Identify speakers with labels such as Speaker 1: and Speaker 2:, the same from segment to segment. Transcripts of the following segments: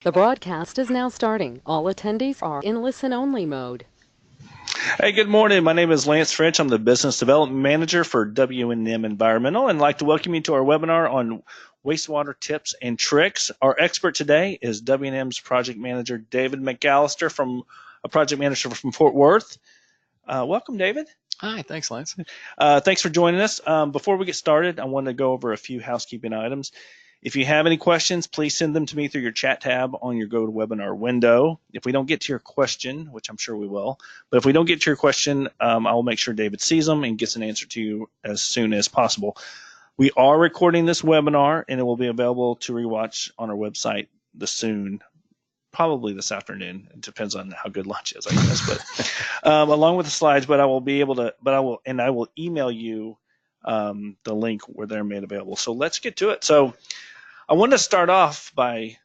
Speaker 1: The broadcast is now starting. All attendees are in listen-only mode.
Speaker 2: Hey, good morning. My name is Lance French. I'm the Business Development Manager for W&M Environmental, and I'd like to welcome you to our webinar on wastewater tips and tricks. Our expert today is W&M's Project Manager, David McAllister, Project Manager from Fort Worth. Welcome, David.
Speaker 3: Hi, thanks, Lance.
Speaker 2: Thanks for joining us. Before we get started, I want to go over a few housekeeping items. If you have any questions, please send them to me through your chat tab on your GoToWebinar window. If we don't get to your question, which I'm sure we will, but if we don't get to your question, I will make sure David sees them and gets an answer to you as soon as possible. We are recording this webinar, and it will be available to rewatch on our website probably this afternoon. It depends on how good lunch is, I guess. But along with the slides, I will email you the link where they're made available. So let's get to it. So I want to start off I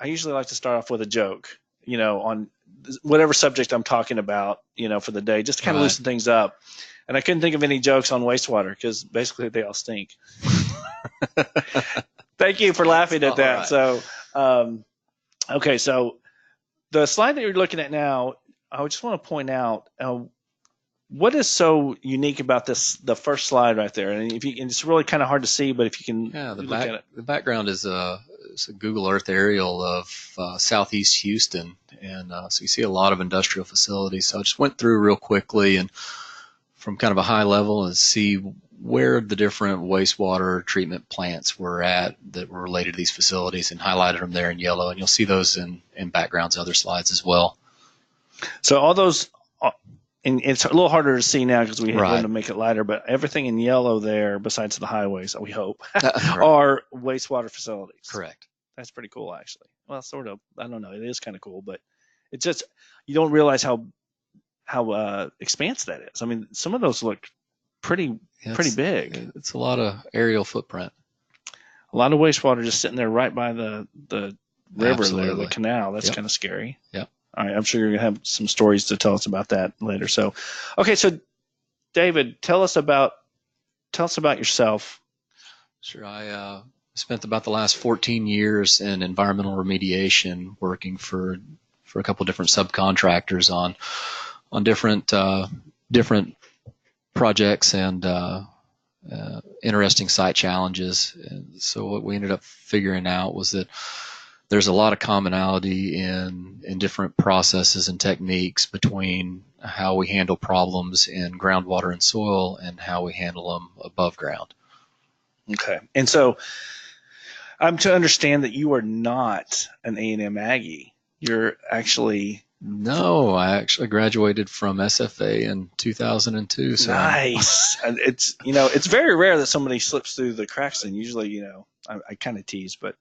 Speaker 2: usually like to start off with a joke, on whatever subject I'm talking about, for the day, just to kind of loosen things up. And I couldn't think of any jokes on wastewater because basically they all stink. Thank you for laughing at that. Right. So, okay, so the slide that you're looking at now, I just want to point out what is so unique about the first slide right there. And it's really kind of hard to see, but if you can look at it.
Speaker 3: The background is it's a Google Earth aerial of southeast Houston, and so you see a lot of industrial facilities. So I just went through real quickly and from kind of a high level and see where the different wastewater treatment plants were at that were related to these facilities, and highlighted them there in yellow. And you'll see those in backgrounds, other slides as well. So
Speaker 2: all those, and it's a little harder to see now because we had to make it lighter, but everything in yellow there, besides the highways, we hope, are wastewater facilities.
Speaker 3: Correct.
Speaker 2: That's pretty cool, actually. Well, sort of. I don't know. It is kind of cool, but it's just, you don't realize how expansive that is. I mean, some of those look pretty big.
Speaker 3: It's a lot of aerial footprint.
Speaker 2: A lot of wastewater just sitting there right by the river there, the canal. That's kind of scary.
Speaker 3: Yep.
Speaker 2: All right, I'm sure you're going to have some stories to tell us about that later. So, okay, so David, tell us about yourself.
Speaker 3: Sure. I spent about the last 14 years in environmental remediation, working for a couple of different subcontractors on different projects and interesting site challenges. And so what we ended up figuring out was that there's a lot of commonality in different processes and techniques between how we handle problems in groundwater and soil and how we handle them above ground.
Speaker 2: Okay. And so I'm to understand that you are not an A&M Aggie. You're actually...
Speaker 3: No, I actually graduated from SFA in 2002. So
Speaker 2: nice. It's it's very rare that somebody slips through the cracks, and usually I kind of tease, but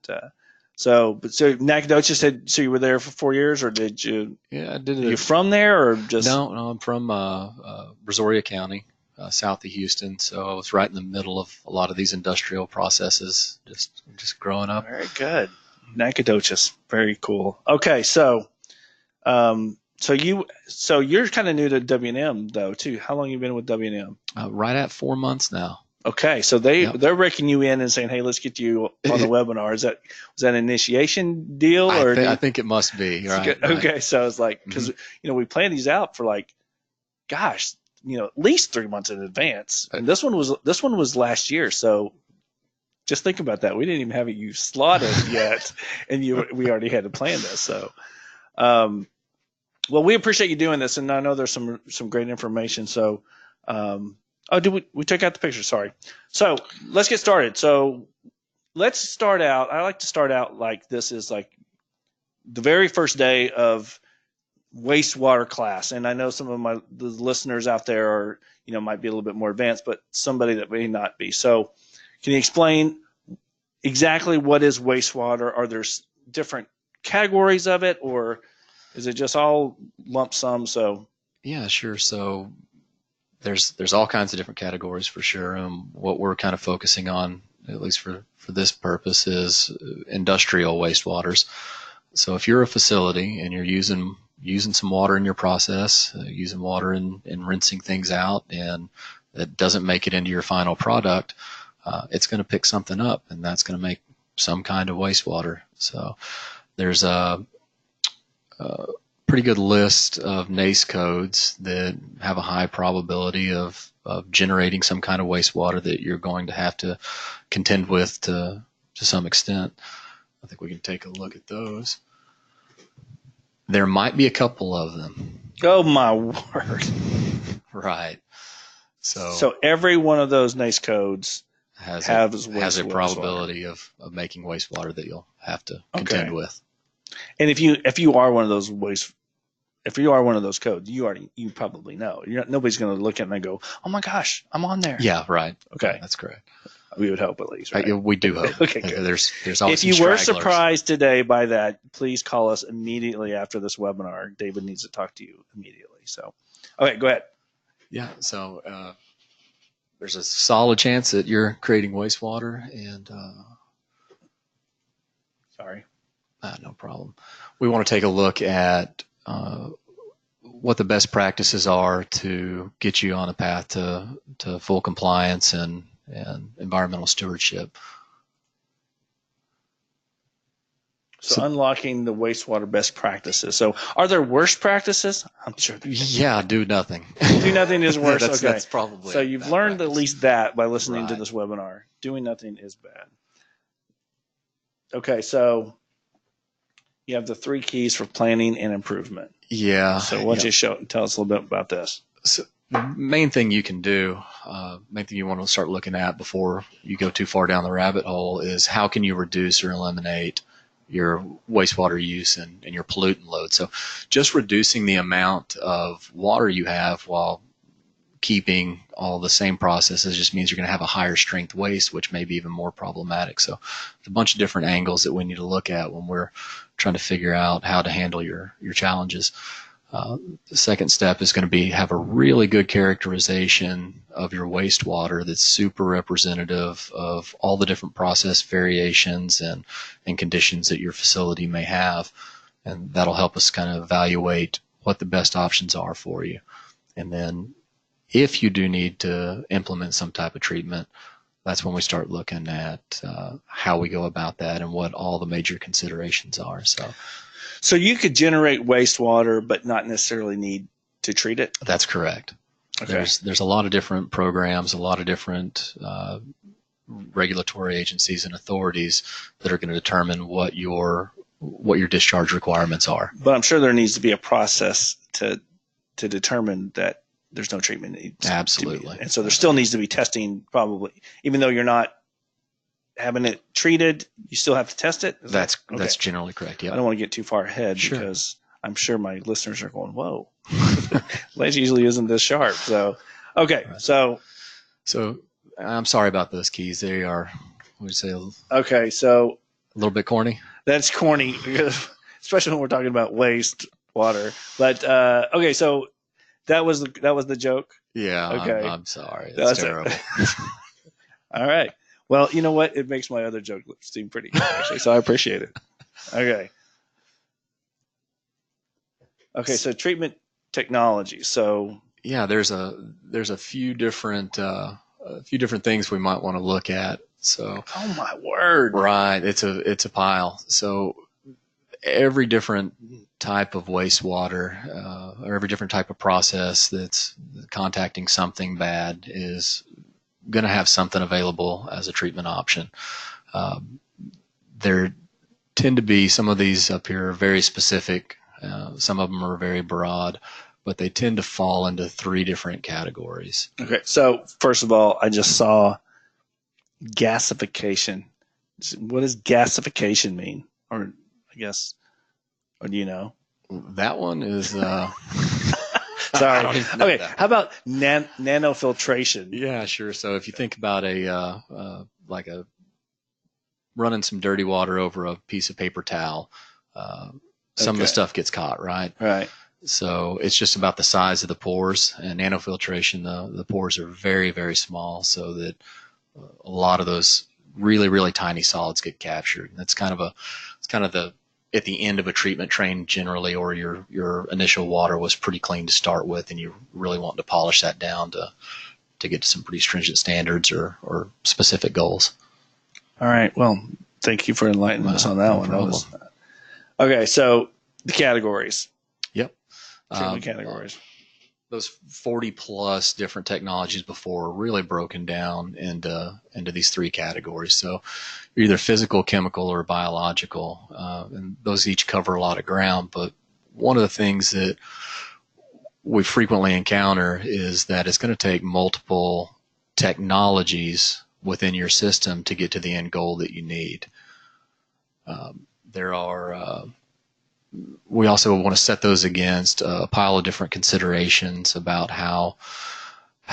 Speaker 2: so Nacogdoches said, so you were there for 4 years, or did you?
Speaker 3: Yeah, I did.
Speaker 2: Are you from there, or just?
Speaker 3: No, I'm from Brazoria County, south of Houston. So I was right in the middle of a lot of these industrial processes, just growing up.
Speaker 2: Very good, Nacogdoches, very cool. Okay, so. So you're kind of new to W&M though too. How long have you been with W&M?
Speaker 3: Right at 4 months now.
Speaker 2: Okay, so they're raking you in and saying, "Hey, let's get you on the webinar." Was that an initiation deal, or
Speaker 3: I think it must be right.
Speaker 2: Okay, so it's like because we plan these out for at least 3 months in advance, and this one was last year. So just think about that. We didn't even have you slotted yet, and we already had to plan this. So. Well, we appreciate you doing this, and I know there's some great information. So, we took out the picture? Sorry. So let's get started. So let's start out. I like to start out like this is like the very first day of wastewater class, and I know some of the listeners out there are might be a little bit more advanced, but somebody that may not be. So, can you explain exactly what is wastewater? Are there different categories of it, or is it just all lump sum? So
Speaker 3: yeah, sure. So there's all kinds of different categories for sure. What we're kind of focusing on, at least for this purpose, is industrial wastewaters. So if you're a facility and you're using some water in your process, using water in rinsing things out, and it doesn't make it into your final product, it's going to pick something up, and that's going to make some kind of wastewater. So There's a pretty good list of NAICS codes that have a high probability of generating some kind of wastewater that you're going to have to contend with to some extent. I think we can take a look at those. There might be a couple of them.
Speaker 2: Oh my word!
Speaker 3: Right.
Speaker 2: So every one of those NAICS codes
Speaker 3: has a
Speaker 2: probability
Speaker 3: of making wastewater that you'll have to contend with.
Speaker 2: And if you are one of those codes, you probably know. Nobody's going to look at it and go, "Oh my gosh, I'm on there."
Speaker 3: Yeah, right.
Speaker 2: Okay,
Speaker 3: that's correct.
Speaker 2: We would hope at least. Right?
Speaker 3: We do hope.
Speaker 2: Okay, good.
Speaker 3: There's always.
Speaker 2: If you were surprised today by that, please call us immediately after this webinar. David needs to talk to you immediately. So, okay, go ahead.
Speaker 3: Yeah. So there's a solid chance that you're creating wastewater, and
Speaker 2: sorry.
Speaker 3: No problem. We want to take a look at what the best practices are to get you on a path to full compliance and environmental stewardship.
Speaker 2: So unlocking the wastewater best practices. So are there worse practices? I'm sure.
Speaker 3: Yeah, do nothing.
Speaker 2: Do nothing is worse.
Speaker 3: That's probably.
Speaker 2: So you've learned at least that by listening to this webinar. Doing nothing is bad. Okay, so you have the 3 keys for planning and improvement.
Speaker 3: Yeah.
Speaker 2: So why don't you tell us a little bit about this?
Speaker 3: So the main thing you can do, main thing you want to start looking at before you go too far down the rabbit hole is how can you reduce or eliminate your wastewater use and your pollutant load. So just reducing the amount of water you have while keeping all the same processes just means you're going to have a higher strength waste, which may be even more problematic. So a bunch of different angles that we need to look at when we're trying to figure out how to handle your challenges. The second step is going to be have a really good characterization of your wastewater that's super representative of all the different process variations and conditions that your facility may have. And that'll help us kind of evaluate what the best options are for you. And then if you do need to implement some type of treatment, that's when we start looking at how we go about that and what all the major considerations are.
Speaker 2: So you could generate wastewater, but not necessarily need to treat it?
Speaker 3: That's correct.
Speaker 2: Okay.
Speaker 3: There's a lot of different programs, a lot of different regulatory agencies and authorities that are going to determine what your discharge requirements are.
Speaker 2: But I'm sure there needs to be a process to determine that there's no treatment needs.
Speaker 3: Absolutely.
Speaker 2: And so there still needs to be testing, probably, even though you're not having it treated, you still have to test it?
Speaker 3: That's generally correct. Yeah.
Speaker 2: I don't want to get too far ahead because I'm sure my listeners are going, whoa, Ledge usually isn't this sharp. So, okay. Right. So
Speaker 3: I'm sorry about those keys. They are, what would you say?
Speaker 2: Okay. So
Speaker 3: a little bit corny.
Speaker 2: That's corny, especially when we're talking about waste water. But, okay. So that was the joke.
Speaker 3: Yeah.
Speaker 2: Okay.
Speaker 3: I'm sorry. That's terrible.
Speaker 2: All right. Well, you know what? It makes my other joke seem pretty good, actually, so I appreciate it. Okay. Okay, so treatment technology. So
Speaker 3: yeah, there's a few different things we might want to look at. So
Speaker 2: oh my word.
Speaker 3: Right, it's a pile. So every different type of wastewater or every different type of process that's contacting something bad is going to have something available as a treatment option. There tend to be some of these up here are very specific. Some of them are very broad, but they tend to fall into 3 different categories. Okay,
Speaker 2: so first of all, I just saw gasification. What does gasification mean? Or I guess, or do you know?
Speaker 3: That one is...
Speaker 2: Sorry. Okay. How about nanofiltration?
Speaker 3: Yeah, sure. So if you think about like running some dirty water over a piece of paper towel, some of the stuff gets caught, right?
Speaker 2: Right.
Speaker 3: So it's just about the size of the pores, and nanofiltration, the pores are very, very small, so that a lot of those really, really tiny solids get captured. And it's kind of the at the end of a treatment train generally, or your initial water was pretty clean to start with, and you really want to polish that down to get to some pretty stringent standards or specific goals.
Speaker 2: All right. Well, thank you for enlightening us on that one. Okay, so the categories.
Speaker 3: Yep.
Speaker 2: Treatment categories.
Speaker 3: Those 40 plus different technologies before are really broken down into these three categories. So you're either physical, chemical, or biological, and those each cover a lot of ground. But one of the things that we frequently encounter is that it's going to take multiple technologies within your system to get to the end goal that you need. We also want to set those against a pile of different considerations about how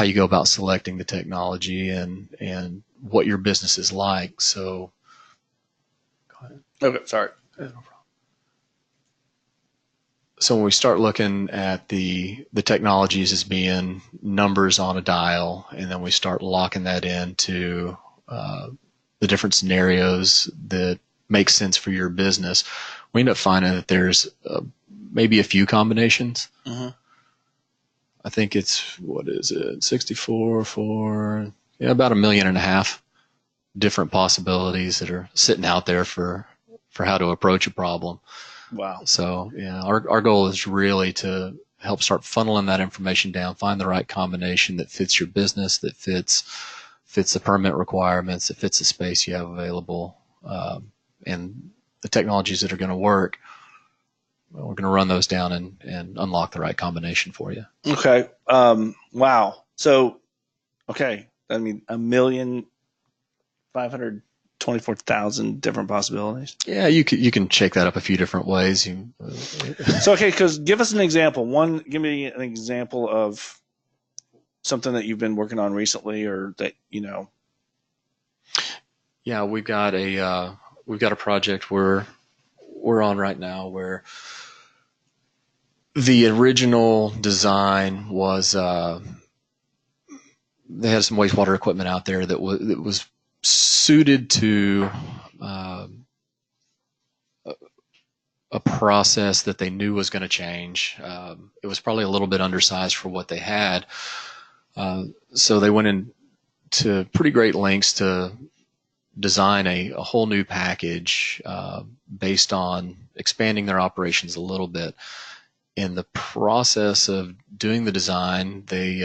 Speaker 3: you go about selecting the technology and what your business is like. So, go ahead.
Speaker 2: Okay, sorry.
Speaker 3: No problem. So when we start looking at the technologies as being numbers on a dial, and then we start locking that into the different scenarios that make sense for your business, we end up finding that there's maybe a few combinations.
Speaker 2: Mm-hmm.
Speaker 3: I think it's, 64 for about 1.5 million different possibilities that are sitting out there for how to approach a problem.
Speaker 2: Wow.
Speaker 3: So our goal is really to help start funneling that information down, find the right combination that fits your business, that fits the permit requirements, that fits the space you have available, and the technologies that are going to work. We're going to run those down and unlock the right combination for you.
Speaker 2: Okay. Wow. So, okay. I mean, 1,524,000 different possibilities.
Speaker 3: Yeah, you can shake that up a few different ways.
Speaker 2: So, okay, because give us an example. Give me an example of something that you've been working on recently, or that
Speaker 3: Yeah, we've got a project we're on right now where the original design was they had some wastewater equipment out there that was suited to a process that they knew was going to change. It was probably a little bit undersized for what they had, so they went into pretty great lengths to design a whole new package based on expanding their operations a little bit. In the process of doing the design, they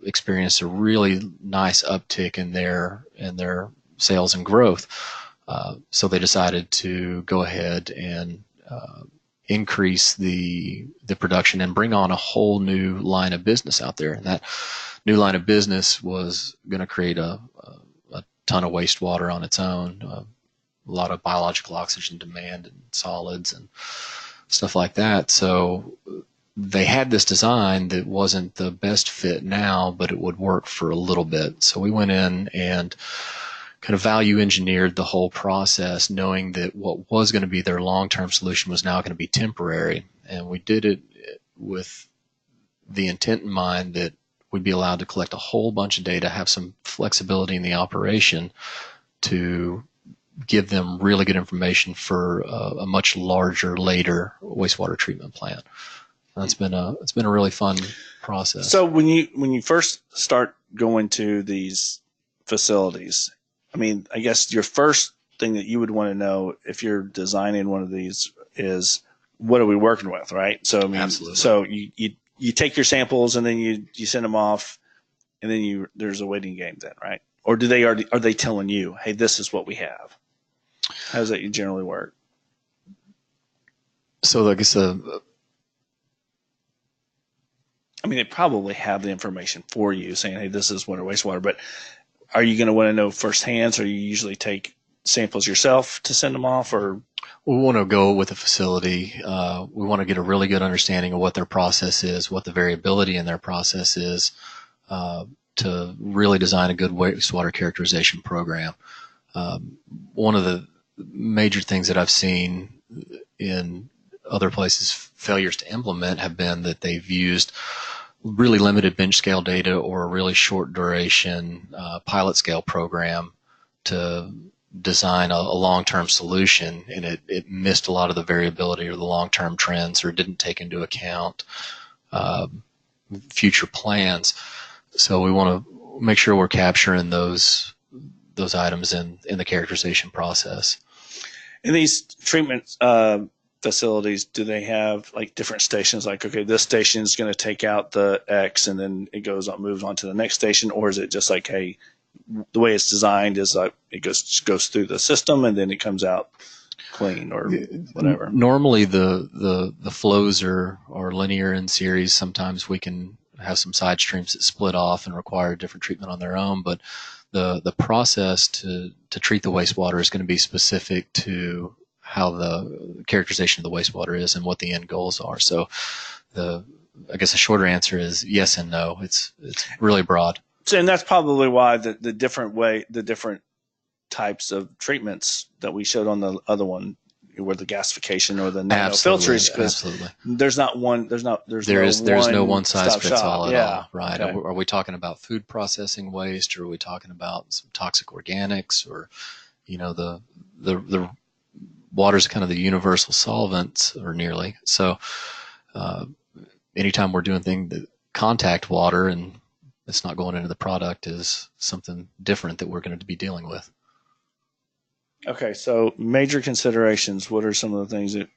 Speaker 3: experienced a really nice uptick in their sales and growth. So they decided to go ahead and increase the production and bring on a whole new line of business out there. And that new line of business was going to create a ton of wastewater on its own, a lot of biological oxygen demand and solids and stuff like that. So they had this design that wasn't the best fit now, but it would work for a little bit. So we went in and kind of value engineered the whole process, knowing that what was going to be their long-term solution was now going to be temporary. And we did it with the intent in mind that we'd be allowed to collect a whole bunch of data, have some flexibility in the operation to give them really good information for a much larger, later wastewater treatment plant. And it's been a really fun process.
Speaker 2: So when you first start going to these facilities, I mean, I guess your first thing that you would want to know if you're designing one of these is, what are we working with, right? So I mean,
Speaker 3: Absolutely.
Speaker 2: So you take your samples and then you send them off, and then there's a waiting game then, right? Or are they telling you, hey, this is what we have? How does that generally work?
Speaker 3: So I guess
Speaker 2: I mean, they probably have the information for you saying, hey, this is water, wastewater, but are you going to want to know firsthand? Or you usually take samples yourself to send them off, or?
Speaker 3: we want to go with a facility. We want to get a really good understanding of what their process is, what the variability in their process is, to really design a good wastewater characterization program. One of the major things that I've seen in other places failures to implement have been that they've used really limited bench scale data or a really short duration pilot scale program to design a long-term solution, and it missed a lot of the variability or the long-term trends, or didn't take into account future plans. So we want to make sure we're capturing those items in the characterization process.
Speaker 2: And these treatment facilities, do they have like different stations? Like, okay, this station is going to take out the X, and then it moves on to the next station, or is it just like, hey, the way it's designed is like it goes through the system and then it comes out clean or whatever?
Speaker 3: Normally, the flows are linear in series. Sometimes we can have some side streams that split off and require different treatment on their own, but the process to treat the wastewater is going to be specific to how the characterization of the wastewater is and what the end goals are. So I guess the shorter answer is yes and no. It's really broad.
Speaker 2: So, and that's probably why the different types of treatments that we showed on the other one, where the gasification or the nano filters, because there's no one
Speaker 3: size fits all at all, right?
Speaker 2: Okay.
Speaker 3: Are we talking about food processing waste, or are we talking about some toxic organics, or the water's kind of the universal solvents, or nearly. So anytime we're doing things that contact water and it's not going into the product is something different that we're going to be dealing with.
Speaker 2: Okay, so major considerations. What are some of the things that?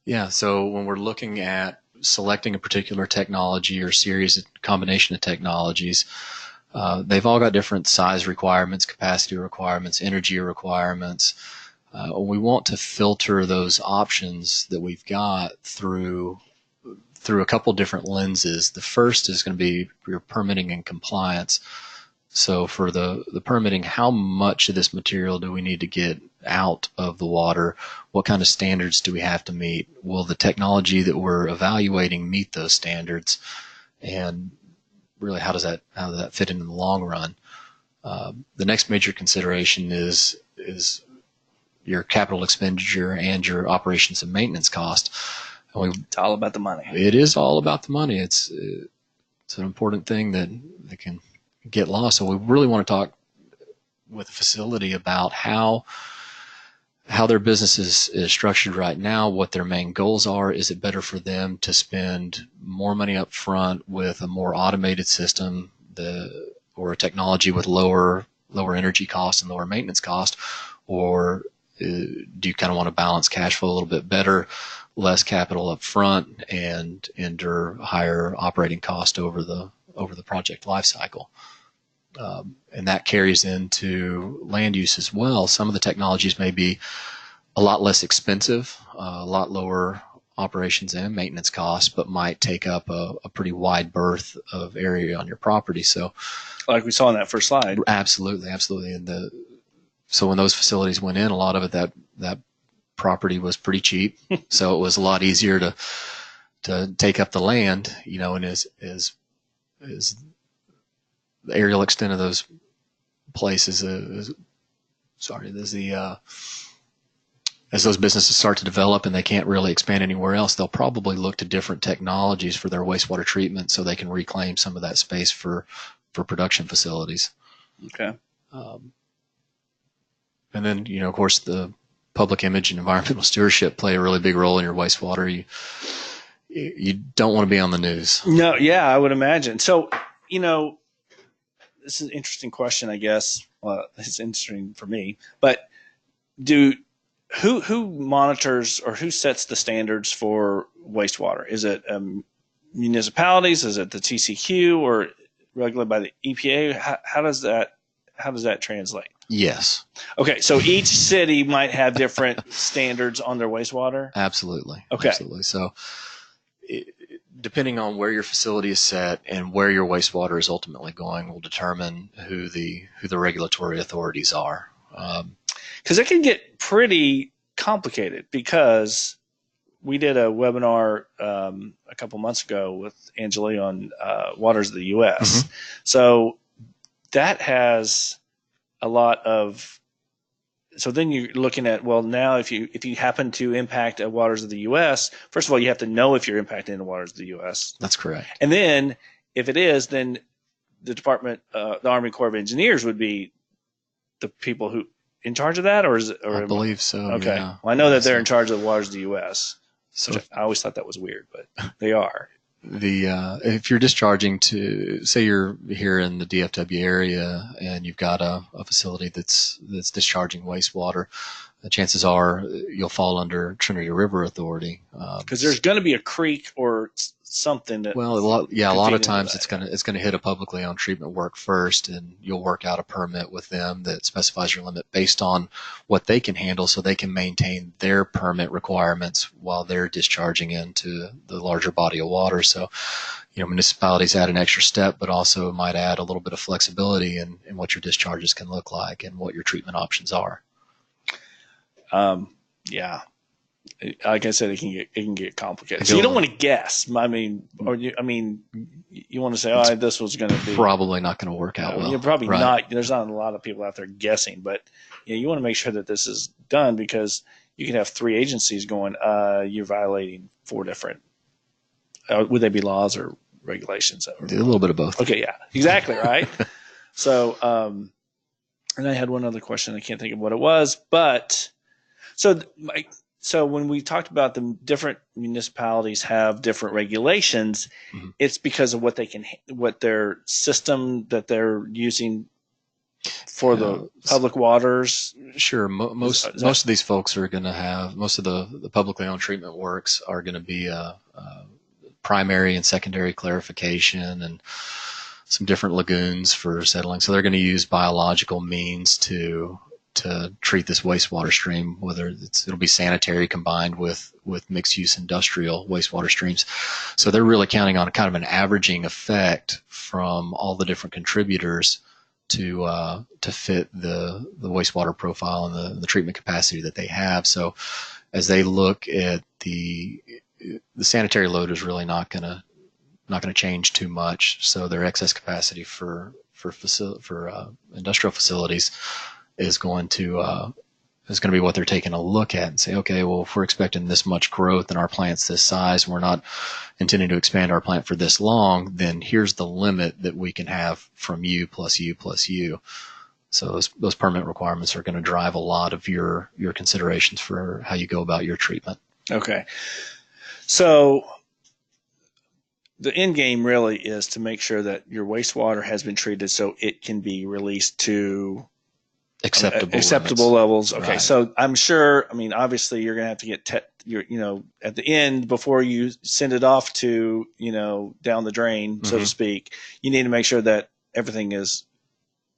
Speaker 3: Yeah, so when we're looking at selecting a particular technology or combination of technologies, they've all got different size requirements, capacity requirements, energy requirements. We want to filter those options that we've got through a couple different lenses. The first is going to be your permitting and compliance. So for the permitting, how much of this material do we need to get out of the water? What kind of standards do we have to meet? Will the technology that we're evaluating meet those standards? And really, how does that fit in the long run? The next major consideration is your capital expenditure and your operations and maintenance cost.
Speaker 2: It's all about the money.
Speaker 3: It is all about the money. It's an important thing that can get lost. So we really want to talk with the facility about how their business is structured right now, what their main goals are. Is it better for them to spend more money up front with a more automated system or a technology with lower energy cost and lower maintenance cost? Or do you kind of want to balance cash flow a little bit better, less capital up front, and endure higher operating cost over the project life cycle? And that carries into land use as well. Some of the technologies may be a lot less expensive, a lot lower operations and maintenance costs, but might take up a pretty wide berth of area on your property. So,
Speaker 2: like we saw in that first slide.
Speaker 3: Absolutely. And so when those facilities went in, a lot of it, that property was pretty cheap. So it was a lot easier to take up the land, and as the aerial extent of those places as those businesses start to develop and they can't really expand anywhere else, they'll probably look to different technologies for their wastewater treatment so they can reclaim some of that space for production facilities.
Speaker 2: Okay.
Speaker 3: And then, of course, the public image and environmental stewardship play a really big role in your wastewater. You don't want to be on the news.
Speaker 2: No, yeah, I would imagine. So, this is an interesting question, I guess. Well, it's interesting for me, but who monitors or who sets the standards for wastewater? Is it municipalities? Is it the TCQ or regulated by the EPA? How does that translate?
Speaker 3: Yes.
Speaker 2: Okay, so each city might have different standards on their wastewater? Absolutely. Okay.
Speaker 3: Absolutely. So depending on where your facility is set and where your wastewater is ultimately going will determine who the regulatory authorities are.
Speaker 2: Because it can get pretty complicated, because we did a webinar a couple months ago with Angeli on waters of the U.S. Mm-hmm. So that has a lot of. So then you're looking at, well, now if you happen to impact waters of the U.S., first of all, you have to know if you're impacting the waters of the U.S.
Speaker 3: That's correct.
Speaker 2: And then if it is, then the Army Corps of Engineers would be the people who in charge of that, or is it? Or
Speaker 3: I believe so.
Speaker 2: Okay.
Speaker 3: Yeah.
Speaker 2: Well, I know that they're in charge of the waters of the U.S.
Speaker 3: So
Speaker 2: I always thought that was weird, but they are.
Speaker 3: if you're discharging to, say you're here in the DFW area and you've got a facility that's discharging wastewater, the chances are you'll fall under Trinity River Authority.
Speaker 2: Because there's going to be a creek or something that.
Speaker 3: Well, a lot of times it's gonna hit a publicly owned treatment work first, and you'll work out a permit with them that specifies your limit based on what they can handle, so they can maintain their permit requirements while they're discharging into the larger body of water. So, municipalities add an extra step, but also might add a little bit of flexibility in what your discharges can look like and what your treatment options are.
Speaker 2: Yeah. Like I said, it can get complicated. So you don't want to guess. You want to say, this was going to be
Speaker 3: probably not going to work out well.
Speaker 2: You're probably
Speaker 3: right.
Speaker 2: not. There's not a lot of people out there guessing, but you want to make sure that this is done, because you can have 3 agencies going, you're violating 4 different. Would they be laws or regulations?
Speaker 3: A little bit of both.
Speaker 2: Okay, yeah, exactly right. So, and I had one other question. I can't think of what it was, but so when we talked about the different municipalities have different regulations, mm-hmm. It's because of what their system that they're using for the public waters.
Speaker 3: Sure. Most of these folks are going to have, most of the publicly owned treatment works are going to be primary and secondary clarification and some different lagoons for settling. So they're going to use biological means to treat this wastewater stream, whether it'll be sanitary combined with mixed use industrial wastewater streams. So they're really counting on kind of an averaging effect from all the different contributors to fit the wastewater profile and the treatment capacity that they have. So as they look at the sanitary load is really not going to change too much. So their excess capacity for industrial facilities is going to be what they're taking a look at and say, okay, well, if we're expecting this much growth and our plant's this size, we're not intending to expand our plant for this long, then here's the limit that we can have from you plus you plus you. So those permit requirements are going to drive a lot of your considerations for how you go about your treatment.
Speaker 2: Okay. So the end game really is to make sure that your wastewater has been treated so it can be released to acceptable levels. Okay, right. So I'm sure. Obviously, you're going to have to get at the end before you send it off to down the drain, mm-hmm. so to speak. You need to make sure that everything is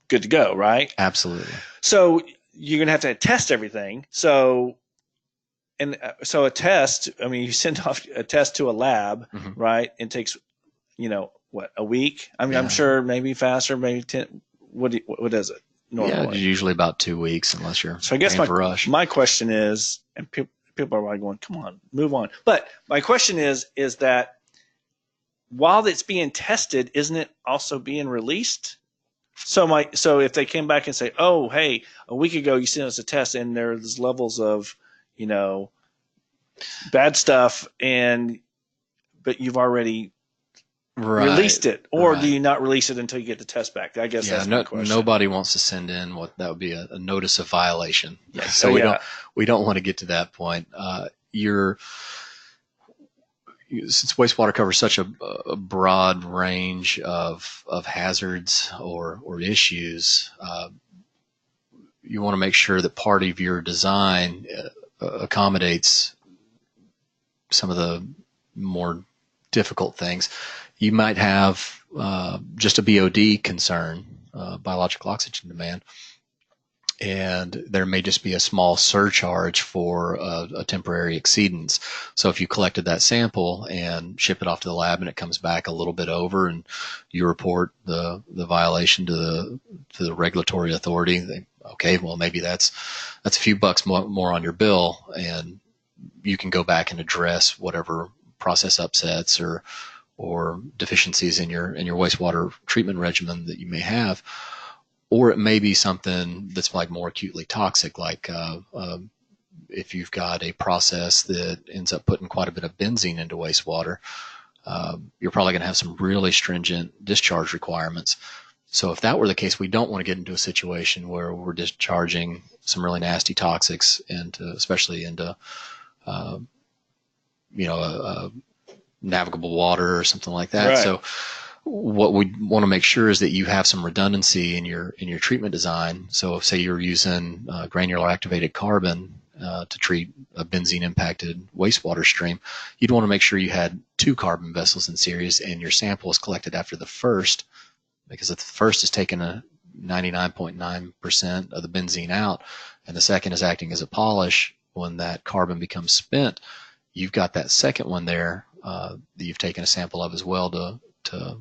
Speaker 2: good to go, right?
Speaker 3: Absolutely.
Speaker 2: So you're going to have to test everything. So a test. You send off a test to a lab, mm-hmm. right? It takes a week.
Speaker 3: Yeah.
Speaker 2: I'm sure maybe faster, maybe 10. What is it? Normally.
Speaker 3: Yeah, usually about 2 weeks, unless you're
Speaker 2: so I guess my question is, and people are probably going, come on, move on. But my question is that while it's being tested, isn't it also being released? So if they came back and say, oh, hey, a week ago you sent us a test and there's levels of, bad stuff, but you've already released it, or do you not release it until you get the test back? I guess that's my question.
Speaker 3: Nobody wants to send in what that would be a notice of violation.
Speaker 2: Yeah.
Speaker 3: So we don't want to get to that point. Since wastewater covers such a broad range of hazards or issues, you want to make sure that part of your design accommodates some of the more difficult things. You might have just a BOD concern, biological oxygen demand, and there may just be a small surcharge for a temporary exceedance. So if you collected that sample and ship it off to the lab and it comes back a little bit over, and you report the violation to the regulatory authority, okay, well, maybe that's a few bucks more on your bill, and you can go back and address whatever process upsets or deficiencies in your wastewater treatment regimen that you may have. Or it may be something that's like more acutely toxic, like if you've got a process that ends up putting quite a bit of benzene into wastewater, you're probably going to have some really stringent discharge requirements. So if that were the case, we don't want to get into a situation where we're discharging some really nasty toxics especially into navigable water or something like that.
Speaker 2: Right.
Speaker 3: So what we want to make sure is that you have some redundancy in your treatment design. So say you're using granular activated carbon to treat a benzene impacted wastewater stream, you'd want to make sure you had 2 carbon vessels in series and your sample is collected after the first, because if the first is taking a 99.9% of the benzene out and the second is acting as a polish, when that carbon becomes spent, you've got that second one there that you've taken a sample of as well to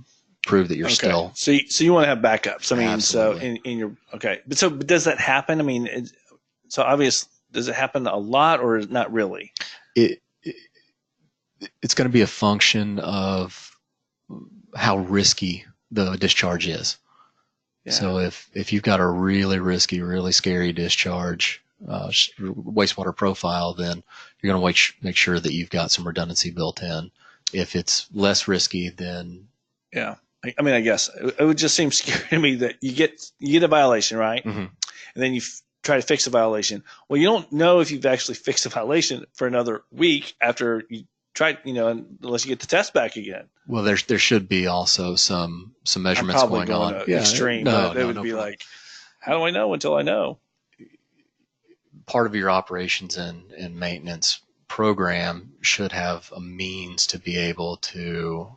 Speaker 3: prove that you're still.
Speaker 2: So you want to have backups. I mean,
Speaker 3: Absolutely.
Speaker 2: so in your but does that happen? I mean, so obvious. Does it happen a lot or not really?
Speaker 3: It's going to be a function of how risky the discharge is.
Speaker 2: Yeah.
Speaker 3: So if you've got a really risky, really scary discharge wastewater profile, then you're going to make sure that you've got some redundancy built in. If it's less risky, then
Speaker 2: yeah. I mean, I guess it would just seem scary to me that you get a violation, right?
Speaker 3: Mm-hmm.
Speaker 2: And then you try to fix a violation. Well, you don't know if you've actually fixed a violation for another week after you tried, unless you get the test back again.
Speaker 3: Well, there should be also some measurements
Speaker 2: I'm probably
Speaker 3: going on.
Speaker 2: Extreme, but it would be like, how do I know until I know?
Speaker 3: Part of your operations and maintenance program should have a means to be able to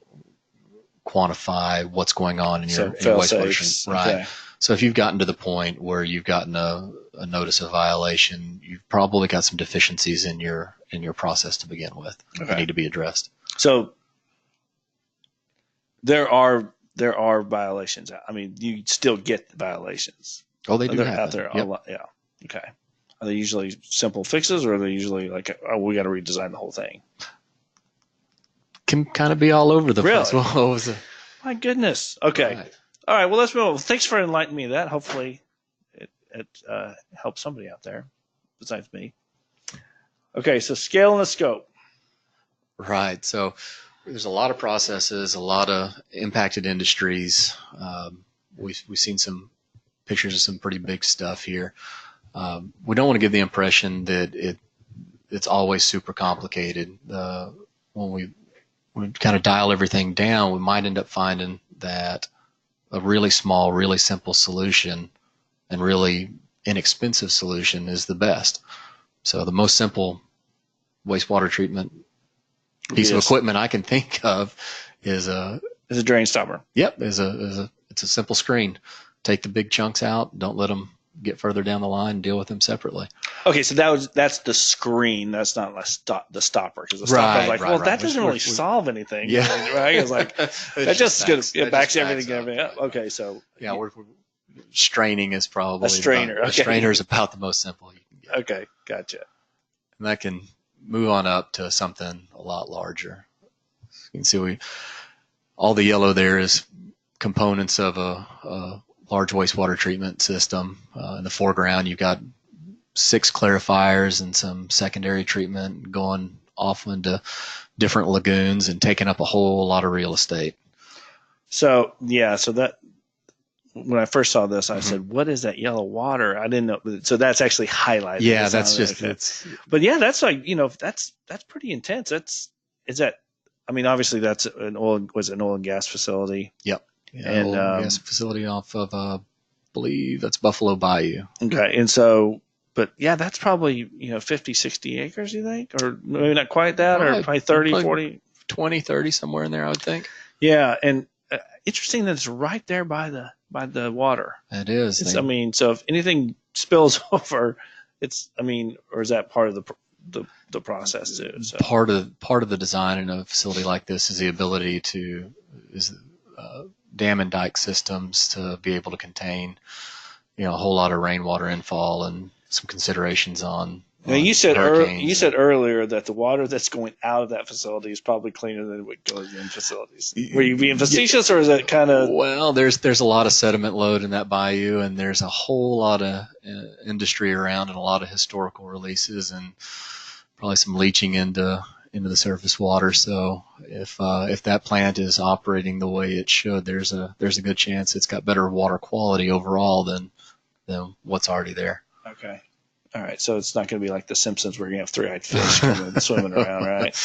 Speaker 3: quantify what's going on in your wastewater stream. Right.
Speaker 2: Okay.
Speaker 3: So if you've gotten to the point where you've gotten a notice of violation, you've probably got some deficiencies in your process to begin with that need to be addressed.
Speaker 2: So there are violations. I mean, you still get the violations.
Speaker 3: Oh, they do
Speaker 2: out there a lot. Yeah. Okay. Are they usually simple fixes, or are they usually like, oh, we got to redesign the whole thing?
Speaker 3: Can kind of be all over the place.
Speaker 2: Really?
Speaker 3: What was it?
Speaker 2: My goodness. Okay.
Speaker 3: Right.
Speaker 2: All right. Well, let's move on. Thanks for enlightening me of that. Hopefully it helps somebody out there besides me. Okay. So scale and the scope.
Speaker 3: Right. So there's a lot of processes, a lot of impacted industries. We've seen some pictures of some pretty big stuff here. We don't want to give the impression that it's always super complicated. When we kind of dial everything down, we might end up finding that a really small, really simple solution and really inexpensive solution is the best. So the most simple wastewater treatment piece of equipment I can think of is a
Speaker 2: drain stopper.
Speaker 3: Yep, it's a simple screen. Take the big chunks out. Don't let them get further down the line. Deal with them separately.
Speaker 2: Okay, so that's the screen. That's not the stopper, because the stopper is like, that doesn't really solve anything.
Speaker 3: Yeah,
Speaker 2: right. It's like that just backs everything up. Okay, so
Speaker 3: yeah, we're straining is probably
Speaker 2: a strainer.
Speaker 3: A strainer is about the most simple you can get.
Speaker 2: Okay, gotcha.
Speaker 3: And that can move on up to something a lot larger. You can see all the yellow there is components of a large wastewater treatment system. In the foreground, you've got 6 clarifiers and some secondary treatment going off into different lagoons and taking up a whole lot of real estate. So
Speaker 2: that when I first saw this, I said, "What is that yellow water?" I didn't know. So that's actually highlighted.
Speaker 3: Yeah, that's just it's.
Speaker 2: But yeah, that's like that's pretty intense. I mean, obviously that's an oil and gas facility.
Speaker 3: Yep. Yeah,
Speaker 2: and
Speaker 3: oil and gas facility off of I believe that's Buffalo Bayou.
Speaker 2: Okay, and so, but yeah, that's probably 50, 60 acres, you think, or maybe not quite that, or probably 30, 40,
Speaker 3: 20, 30, somewhere in there, I would think.
Speaker 2: Yeah, and interesting that it's right there by the water.
Speaker 3: It is.
Speaker 2: I mean, so if anything spills over, or is that part of the process too? So.
Speaker 3: Part of the design in a facility like this is the ability to dam and dike systems to be able to contain a whole lot of rainwater infall and some considerations on.
Speaker 2: Now you said earlier that the water that's going out of that facility is probably cleaner than what goes in facilities. Were you being facetious, or is that kind of?
Speaker 3: Well, there's a lot of sediment load in that bayou, and there's a whole lot of industry around, and a lot of historical releases, and probably some leaching into the surface water. So if that plant is operating the way it should, there's a good chance it's got better water quality overall than what's already there.
Speaker 2: Okay. All right, so it's not going to be like The Simpsons where you're going to have 3-eyed fish coming swimming around, right?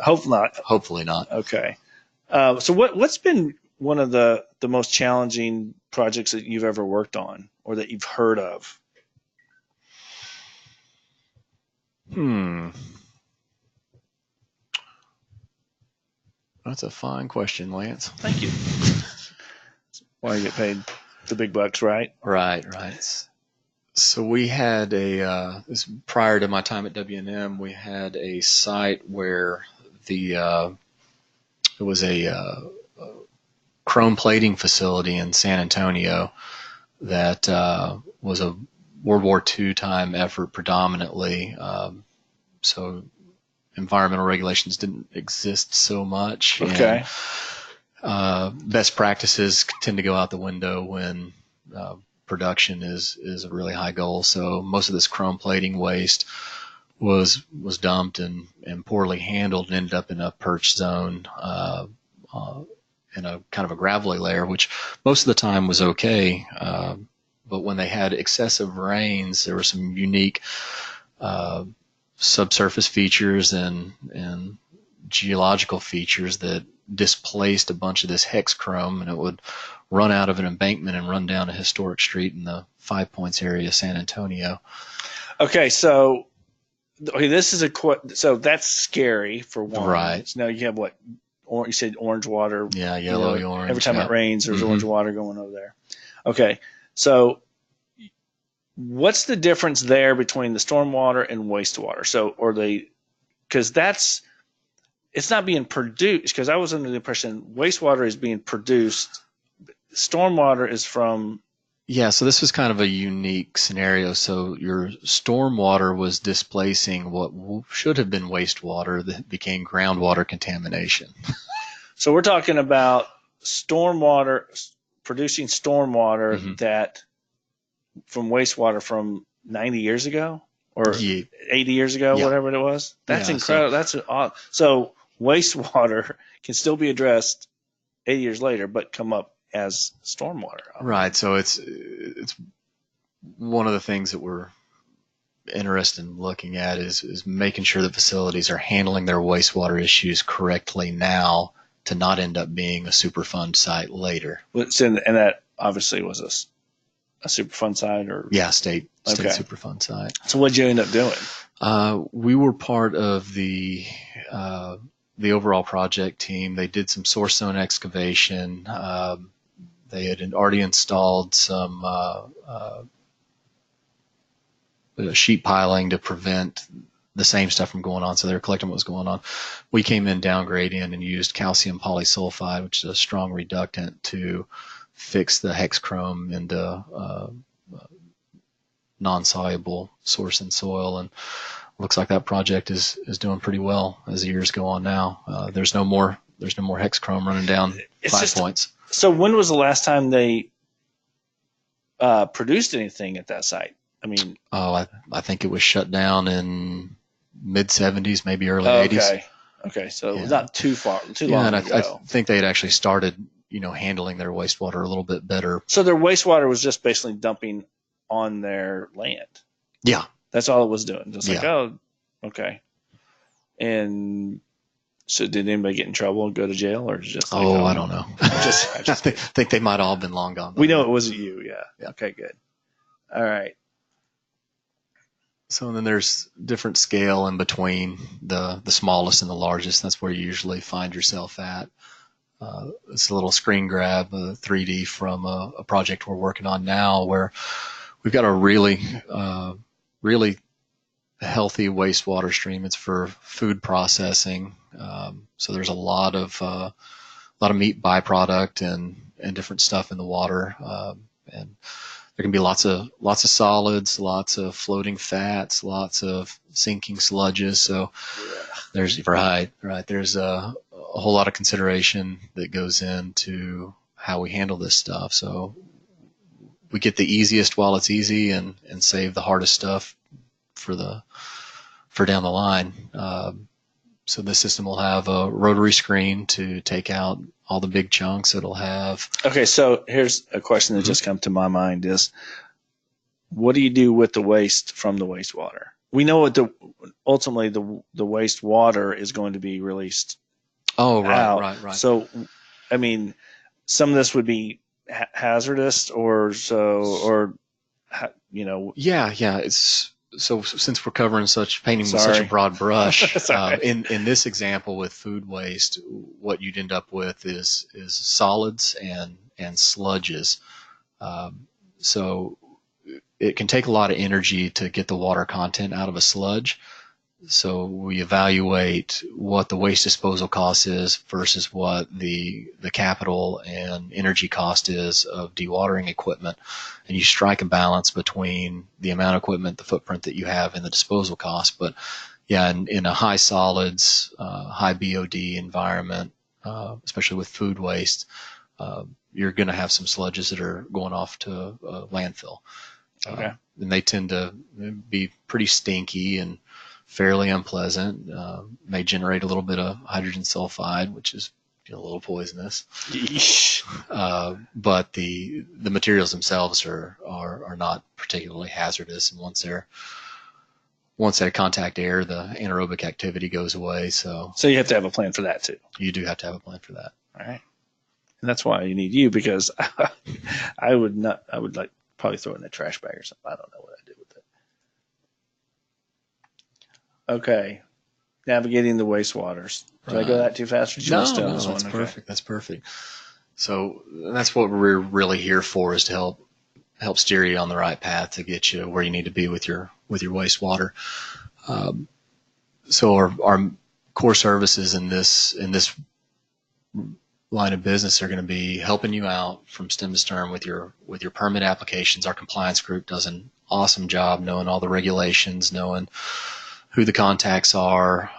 Speaker 3: Hopefully not.
Speaker 2: Okay. So what's been one of the most challenging projects that you've ever worked on or that you've heard of?
Speaker 3: That's a fine question, Lance.
Speaker 2: Thank you. Why you get paid the big bucks, right?
Speaker 3: Right. So we had this prior to my time at W&M, we had a site where it was a chrome plating facility in San Antonio that was a World War II time effort predominantly. So environmental regulations didn't exist so much.
Speaker 2: Okay.
Speaker 3: And, best practices tend to go out the window when production is a really high goal. So most of this chrome plating waste was dumped and poorly handled and ended up in a perch zone in a kind of a gravelly layer, which most of the time was okay. But when they had excessive rains, there were some unique subsurface features and geological features that displaced a bunch of this hex chrome, and it would run out of an embankment and run down a historic street in the Five Points area of San Antonio.
Speaker 2: Okay, so this is so that's scary for one.
Speaker 3: Right.
Speaker 2: So now you have what? You said orange water.
Speaker 3: Yeah, yellow orange.
Speaker 2: Every time it rains, there's orange water going over there. Okay, so what's the difference there between the stormwater and wastewater? So, because it's not being produced, because I was under the impression wastewater is being produced. Stormwater is from.
Speaker 3: Yeah, so this was kind of a unique scenario. So your stormwater was displacing what should have been wastewater that became groundwater contamination.
Speaker 2: So we're talking about producing stormwater that from wastewater from 90 years ago or 80 years ago, whatever it was. That's incredible. So wastewater can still be addressed 80 years later, but come up as stormwater.
Speaker 3: Right. So it's one of the things that we're interested in looking at is making sure that facilities are handling their wastewater issues correctly now to not end up being a Superfund site later.
Speaker 2: And that obviously was a Superfund site, or
Speaker 3: state Superfund site.
Speaker 2: So what did you end up doing?
Speaker 3: We were part of the overall project team. They did some source zone excavation. They had already installed some sheet piling to prevent the same stuff from going on, so they were collecting what was going on. We came in down gradient and used calcium polysulfide, which is a strong reductant, to fix the hex chrome into non-soluble source in soil, and looks like that project is doing pretty well as the years go on now. There's no more hex chrome running down 5 points.
Speaker 2: So when was the last time they produced anything at that site? I mean,
Speaker 3: I think it was shut down in mid-70s, maybe early 80s.
Speaker 2: Okay, so it was not too long
Speaker 3: and
Speaker 2: ago.
Speaker 3: I think they had actually started, handling their wastewater a little bit better.
Speaker 2: So their wastewater was just basically dumping on their land.
Speaker 3: Yeah,
Speaker 2: that's all it was doing. Just okay. And so did anybody get in trouble and go to jail, or just?
Speaker 3: I don't know. I think they might all have been long gone.
Speaker 2: We know it wasn't you. Yeah. Okay, good. All right.
Speaker 3: So then there's different scale in between the smallest and the largest. That's where you usually find yourself at. It's a little screen grab, a 3D from a project we're working on now, where we've got a really healthy wastewater stream. It's for food processing. So there's a lot of meat byproduct and different stuff in the water. And there can be lots of solids, lots of floating fats, lots of sinking sludges. So there's there's a whole lot of consideration that goes into how we handle this stuff. So we get the easiest while it's easy, and save the hardest stuff for down the line. So this system will have a rotary screen to take out all the big chunks. It'll have.
Speaker 2: Okay, so here's a question that just come to my mind is, what do you do with the waste from the wastewater? we know what ultimately the wastewater is going to be released
Speaker 3: Oh,
Speaker 2: out.
Speaker 3: right.
Speaker 2: So, I mean, some of this would be hazardous, or
Speaker 3: Yeah. It's so since we're covering painting with such a
Speaker 2: Sorry.
Speaker 3: broad brush,
Speaker 2: Sorry.
Speaker 3: in this example with food waste, what you'd end up with is solids and sludges. So it can take a lot of energy to get the water content out of a sludge. So we evaluate what the waste disposal cost is versus what the capital and energy cost is of dewatering equipment, and you strike a balance between the amount of equipment, the footprint that you have, and the disposal cost. But yeah, in a high solids, high BOD environment, especially with food waste, you're going to have some sludges that are going off to landfill.
Speaker 2: Okay.
Speaker 3: And they tend to be pretty stinky and fairly unpleasant. May generate a little bit of hydrogen sulfide, which is a little poisonous. But the materials themselves are not particularly hazardous, and once they contact air, the anaerobic activity goes away. So
Speaker 2: you have to have a plan for that too.
Speaker 3: You do have to have a plan for that.
Speaker 2: All right. And that's why you need you, because I would like probably throw it in a trash bag or something. I don't know what I'd do with it. Okay. Navigating the wastewaters. Did I go that too fast? Or did you want to stay on this one?
Speaker 3: That's perfect. That's perfect. So that's what we're really here for, is to help steer you on the right path to get you where you need to be with your wastewater. So our core services in this line of business are going to be helping you out from stem to stern with your permit applications. Our compliance group does an awesome job knowing all the regulations, knowing who the contacts are,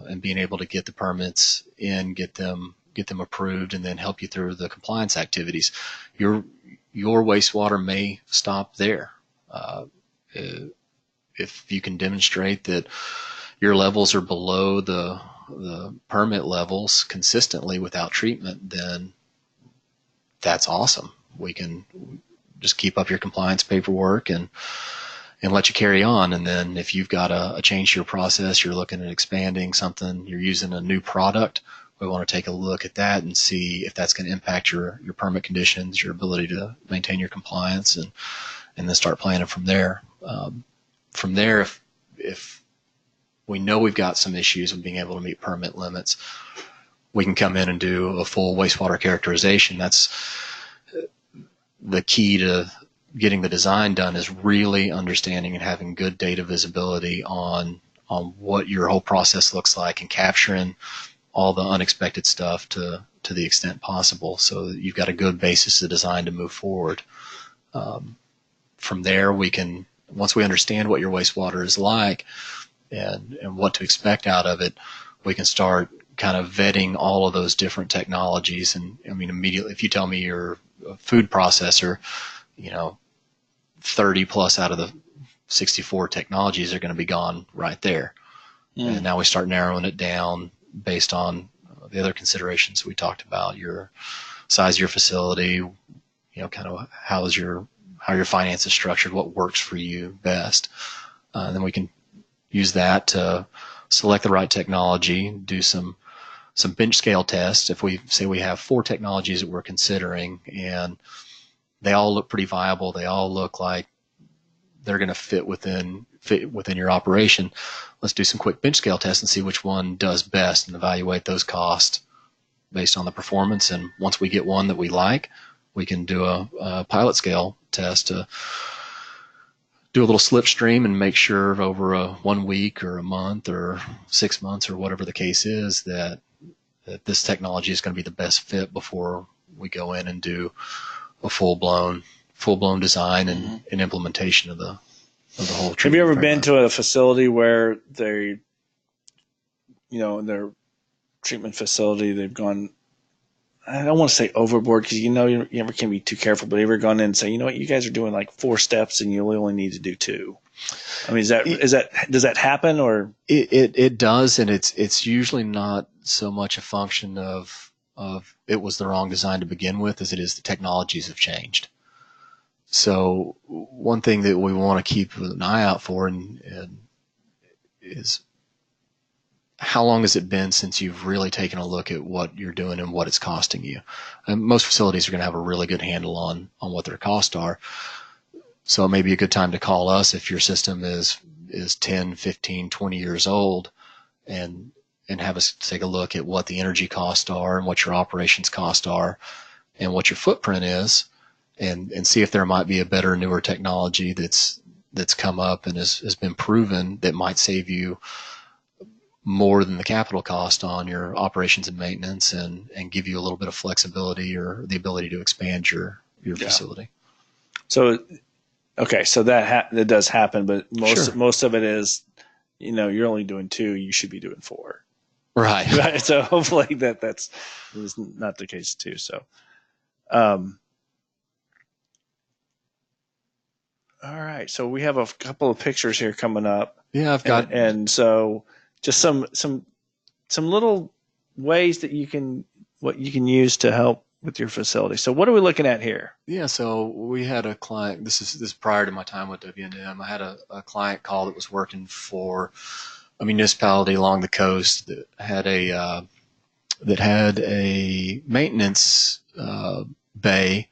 Speaker 3: and being able to get the permits in, get them approved, and then help you through the compliance activities. Your wastewater may stop there. If you can demonstrate that your levels are below the permit levels consistently without treatment, then that's awesome. We can just keep up your compliance paperwork and let you carry on. And then if you've got a change to your process, you're looking at expanding something, you're using a new product, we want to take a look at that and see if that's going to impact your permit conditions, your ability to maintain your compliance, and then start planning from there. From there, if we know we've got some issues with being able to meet permit limits, we can come in and do a full wastewater characterization. That's the key to getting the design done, is really understanding and having good data visibility on what your whole process looks like, and capturing all the unexpected stuff to the extent possible, so that you've got a good basis of design to move forward. From there, once we understand what your wastewater is like and what to expect out of it, we can start kind of vetting all of those different technologies. And I mean, immediately, if you tell me you're a food processor, 30 plus out of the 64 technologies are going to be gone right there. And now we start narrowing it down based on the other considerations we talked about: your size of your facility, kind of how your finance is structured, what works for you best. And then we can use that to select the right technology, do some bench scale tests. If we say we have 4 technologies that we're considering and they all look pretty viable, they all look like they're going to fit within your operation, let's do some quick bench scale tests and see which one does best, and evaluate those costs based on the performance. And once we get one that we like, we can do a pilot scale test to do a little slipstream and make sure over a 1 week or a month or 6 months or whatever the case is that this technology is going to be the best fit before we go in and do a full-blown design and implementation of the whole treatment.
Speaker 2: Have you ever been to a facility where they, in their treatment facility, they've gone, I don't want to say overboard, because you never can be too careful, but have you ever gone in and say, you know what, you guys are doing like 4 steps and you only need to do 2? I mean, does that happen? Or
Speaker 3: it does, and it's usually not so much a function of it was the wrong design to begin with as it is the technologies have changed. So one thing that we want to keep an eye out for, and is how long has it been since you've really taken a look at what you're doing and what it's costing you? And most facilities are going to have a really good handle on what their costs are. So it may be a good time to call us if your system is 10, 15, 20 years old, and have us take a look at what the energy costs are and what your operations costs are and what your footprint is, and see if there might be a better, newer technology that's come up and has been proven that might save you more than the capital cost on your operations and maintenance, and give you a little bit of flexibility or the ability to expand your facility.
Speaker 2: So, okay, so that does happen, but most of it is, you're only doing 2, you should be doing 4.
Speaker 3: Right.
Speaker 2: Right. So hopefully that's not the case too. So, all right. So we have a couple of pictures here coming up.
Speaker 3: Yeah, I've got,
Speaker 2: and so just some little ways that you can use to help with your facility. So what are we looking at here?
Speaker 3: Yeah, so we had a client. This is prior to my time with W&M. I had a client call that was working for a municipality along the coast that had a maintenance bay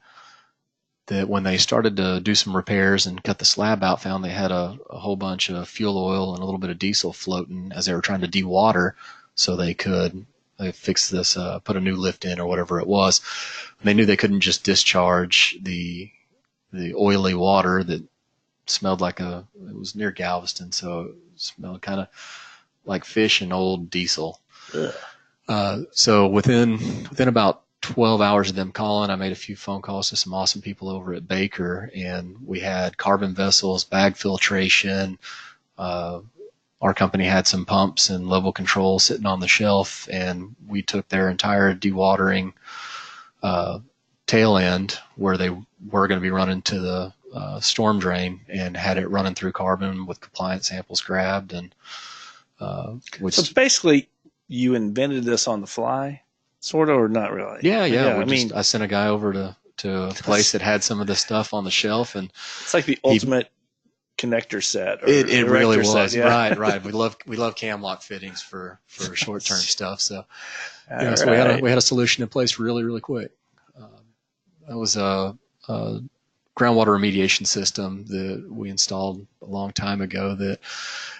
Speaker 3: that, when they started to do some repairs and cut the slab out, found they had a whole bunch of fuel oil and a little bit of diesel floating as they were trying to dewater, so they could fix this, put a new lift in or whatever it was. And they knew they couldn't just discharge the oily water that smelled like it was near Galveston, so it smelled kind of like fish and old diesel. So within about 12 hours of them calling, I made a few phone calls to some awesome people over at Baker, and we had carbon vessels, bag filtration. Our company had some pumps and level control sitting on the shelf, and we took their entire dewatering tail end, where they were going to be running to the storm drain, and had it running through carbon with compliant samples grabbed. And
Speaker 2: so basically, you invented this on the fly, sort of, or not really?
Speaker 3: Yeah. I sent a guy over to a place that had some of this stuff on the shelf, and
Speaker 2: it's like the ultimate connector set. Or
Speaker 3: it really was.
Speaker 2: Set, yeah.
Speaker 3: Right. We love cam lock fittings for short term stuff. So
Speaker 2: so
Speaker 3: we had a solution in place really, really quick. That was a groundwater remediation system that we installed a long time ago that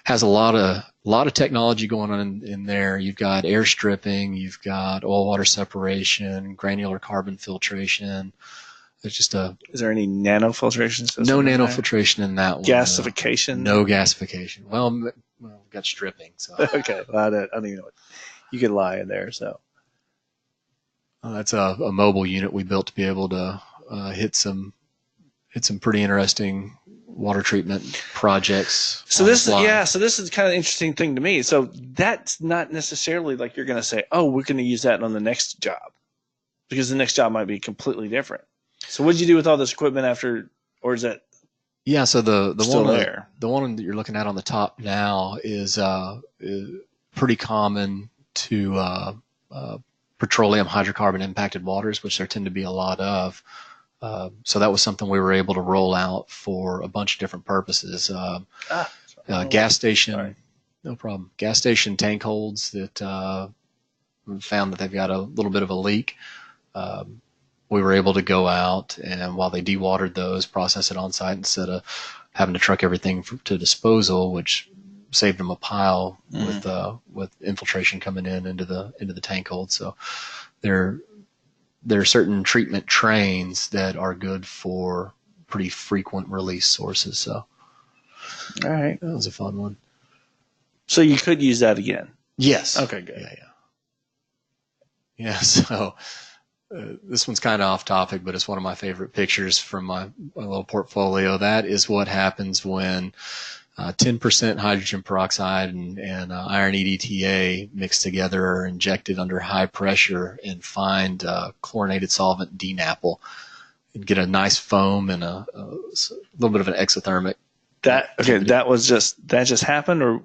Speaker 3: has a lot of technology going on in there. You've got air stripping, you've got oil water separation, granular carbon filtration. It's just
Speaker 2: Is there any nanofiltration system?
Speaker 3: No nanofiltration in that one.
Speaker 2: Gasification?
Speaker 3: No gasification. Well, we've got stripping. So
Speaker 2: okay, well, I don't even know. You could lie in there. So
Speaker 3: that's a mobile unit we built to be able to hit some pretty interesting water treatment projects.
Speaker 2: So this is kind of an interesting thing to me. So that's not necessarily like you're going to say, oh, we're going to use that on the next job, because the next job might be completely different. So what did you do with all this equipment after, or is that?
Speaker 3: Yeah, so the one that you're looking at on the top now is pretty common to petroleum hydrocarbon impacted waters, which there tend to be a lot of. So that was something we were able to roll out for a bunch of different purposes. Gas station,
Speaker 2: sorry.
Speaker 3: No problem. Gas station tank holds that we found that they've got a little bit of a leak. We were able to go out, and while they dewatered those, process it on site instead of having to truck everything to disposal, which saved them a pile with infiltration coming into the tank hold. So there are certain treatment trains that are good for pretty frequent release sources. So,
Speaker 2: all right,
Speaker 3: that was a fun one.
Speaker 2: So you could use that again.
Speaker 3: Yes.
Speaker 2: Okay. Good.
Speaker 3: Yeah. So this one's kind of off topic, but it's one of my favorite pictures from my little portfolio. That is what happens when 10% hydrogen peroxide and iron EDTA mixed together are injected under high pressure and find chlorinated solvent DNAPL and get a nice foam and a little bit of an exothermic.
Speaker 2: That just happened, or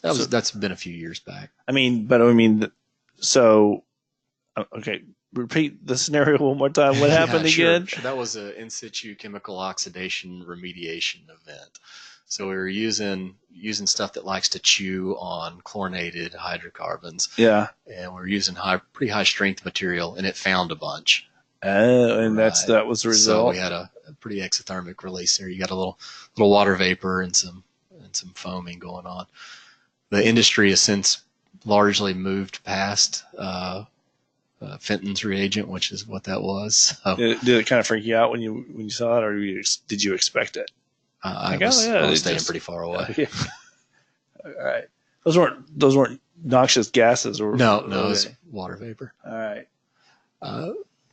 Speaker 3: that's been a few years back.
Speaker 2: Okay. Repeat the scenario one more time. What happened again?
Speaker 3: Sure. That was an in situ chemical oxidation remediation event. So we were using stuff that likes to chew on chlorinated hydrocarbons.
Speaker 2: Yeah.
Speaker 3: And we were using pretty high strength material, and it found a bunch.
Speaker 2: Oh, and
Speaker 3: Right.
Speaker 2: that was the result.
Speaker 3: So we had a pretty exothermic release there. You got a little water vapor and some foaming going on. The industry has since largely moved past Fenton's reagent, which is what that was. So,
Speaker 2: did it kind of freak you out when you saw it, or did you expect it?
Speaker 3: I was staying pretty far away.
Speaker 2: Yeah. All right. Those weren't noxious gases, or
Speaker 3: no, it was water vapor.
Speaker 2: All right.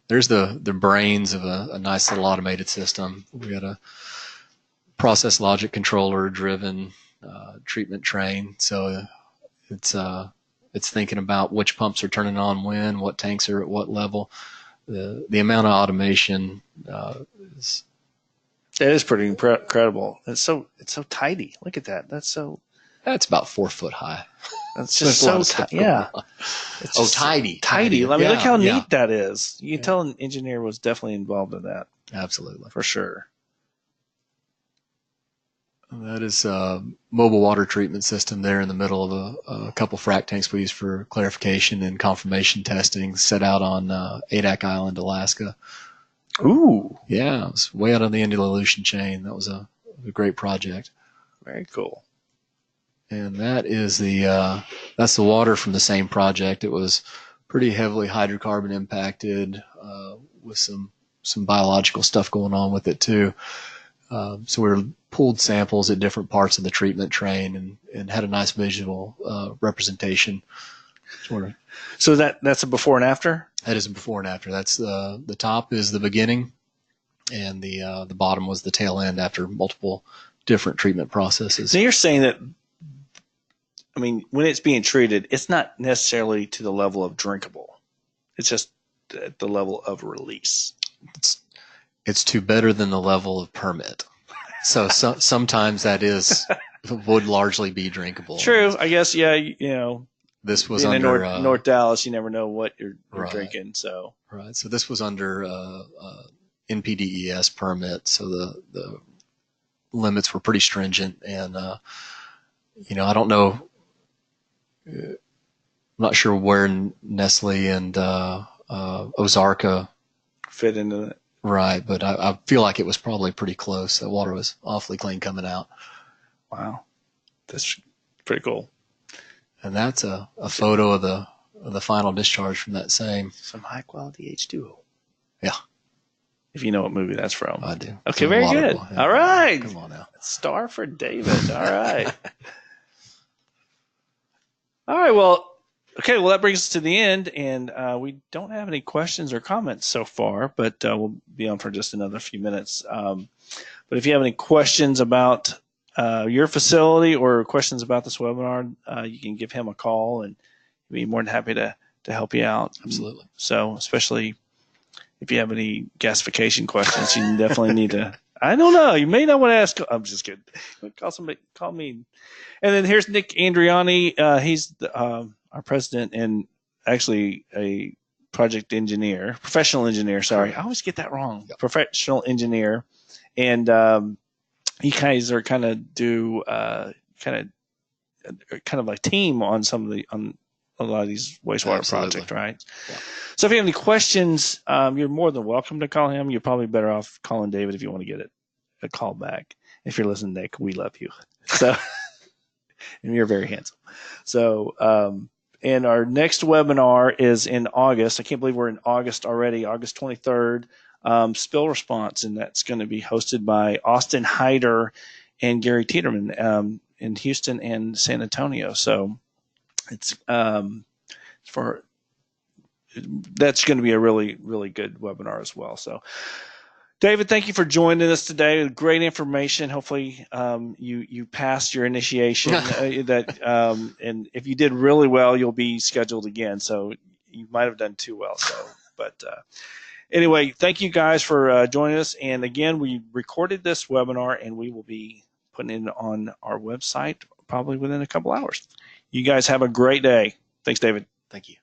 Speaker 3: There's the brains of a nice little automated system. We got a process logic controller driven treatment train, so it's thinking about which pumps are turning on when, what tanks are at what level. The amount of automation is.
Speaker 2: That is pretty incredible. It's so tidy. Look at that. That's
Speaker 3: about 4 foot high.
Speaker 2: That's just so tidy. Yeah.
Speaker 3: It's
Speaker 2: tidy.
Speaker 3: Tidy.
Speaker 2: I mean, look how
Speaker 3: yeah.
Speaker 2: neat that is. You can tell an engineer was definitely involved in that.
Speaker 3: Absolutely.
Speaker 2: For sure.
Speaker 3: That is a mobile water treatment system there in the middle of a couple frac tanks we use for clarification and confirmation testing, set out on Adak Island, Alaska.
Speaker 2: Ooh.
Speaker 3: Yeah, it was way out on the Indian chain. That was a great project.
Speaker 2: Very cool.
Speaker 3: And that is that's the water from the same project. It was pretty heavily hydrocarbon impacted with some biological stuff going on with it too. So we pulled samples at different parts of the treatment train and had a nice visual representation.
Speaker 2: So that's a before and after?
Speaker 3: That is a before and after. That's the top is the beginning, and the bottom was the tail end after multiple different treatment processes.
Speaker 2: So you're saying that, I mean, when it's being treated, it's not necessarily to the level of drinkable. It's just at the level of release.
Speaker 3: It's to better than the level of permit. So sometimes that would largely be drinkable.
Speaker 2: True. I guess, yeah,
Speaker 3: this was
Speaker 2: in
Speaker 3: under
Speaker 2: North Dallas, you never know what you're
Speaker 3: right.
Speaker 2: drinking. So
Speaker 3: right. So this was under NPDES permit. So the limits were pretty stringent, and I don't know. I'm not sure where Nestle and Ozarka
Speaker 2: fit into it.
Speaker 3: Right, but I feel like it was probably pretty close. The water was awfully clean coming out.
Speaker 2: Wow, that's pretty cool.
Speaker 3: And that's a photo of the final discharge from that same.
Speaker 2: Some high quality H2O.
Speaker 3: Yeah.
Speaker 2: If you know what movie that's from.
Speaker 3: I do.
Speaker 2: Okay, very good. Yeah. All right.
Speaker 3: Come on now.
Speaker 2: Star for David. All right. All right, well, okay, well, that brings us to the end, and we don't have any questions or comments so far, but we'll be on for just another few minutes. But if you have any questions about your facility or questions about this webinar, you can give him a call, and he'd be more than happy to help you out.
Speaker 3: Absolutely.
Speaker 2: So, especially if you have any gasification questions, you definitely need to. I don't know. You may not want to ask. I'm just kidding. Call me. And then here's Nick Andriani. He's our president and actually a professional engineer. Sorry, I always get that wrong. Yep. Professional engineer, and you guys are kind of a team on on a lot of these wastewater projects, right? Yeah. So if you have any questions, you're more than welcome to call him. You're probably better off calling David if you want to get a call back. If you're listening, Nick, we love you. So, and you're very handsome. So, and our next webinar is in August. I can't believe we're in August already, August 23rd, spill response. And that's going to be hosted by Austin Hyder and Gary Tiedemann in Houston and San Antonio. So it's that's going to be a really, really good webinar as well. So, David, thank you for joining us today. Great information. Hopefully, you passed your initiation. And if you did really well, you'll be scheduled again. So you might have done too well. So, but anyway, thank you guys for joining us. And again, we recorded this webinar, and we will be putting it on our website probably within a couple hours. You guys have a great day. Thanks, David.
Speaker 3: Thank you.